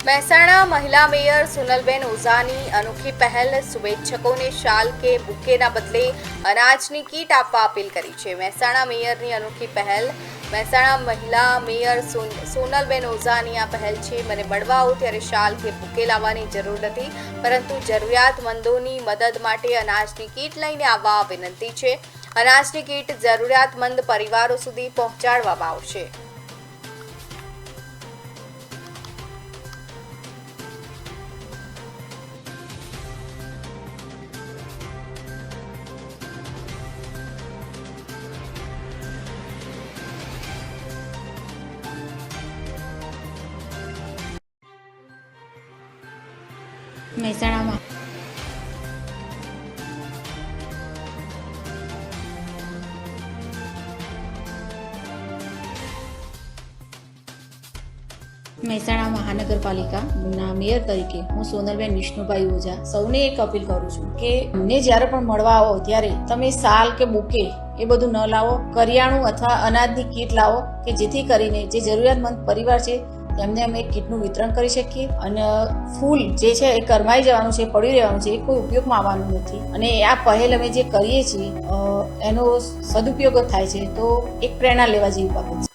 મહેસાણા મહિલા મેયર સોનલબેન ઓઝાની અનોખી પહેલ શુભેચ્છકોને શાલ કે બુકેના બદલે અનાજની કીટ આપવા અપીલ કરી છે। મહેસાણા મેયરની અનોખી પહેલ મહેસાણા મહિલા મેયર સોનલબેન ઓઝાની આ પહેલ છે। મને મળવા આવો ત્યારે શાલ કે બુકે લાવવાની જરૂર નથી, પરંતુ જરૂરિયાતમંદોની મદદ માટે અનાજની કીટ લઈને આવવા વિનંતી છે। અનાજની કીટ જરૂરિયાતમંદ પરિવારો સુધી પહોંચાડવામાં આવશે। મહેસાણામાં મહાનગરપાલિકાના મેયર તરીકે હું સોનલબેન વિષ્ણુભાઈ ઓઝા સૌને એક અપીલ કરું છું કે અમને જ્યારે પણ મળવા આવો ત્યારે તમે શાલ કે બુકે એ બધું ન લાવો, કરિયાણું અથવા અનાજની કીટ લાવો કે જેથી કરીને જે જરૂરિયાતમંદ પરિવાર છે તેમને અમે કીટનું વિતરણ કરી શકીએ। અને ફૂલ જે છે એ કરમાઈ જવાનું છે, પડી રહેવાનું છે, એ કોઈ ઉપયોગમાં આવવાનું નથી। અને આ પહેલ અમે જે કરીએ છીએ એનો સદુપયોગ થાય છે, તો એક પ્રેરણા લેવા જેવી બાબત છે।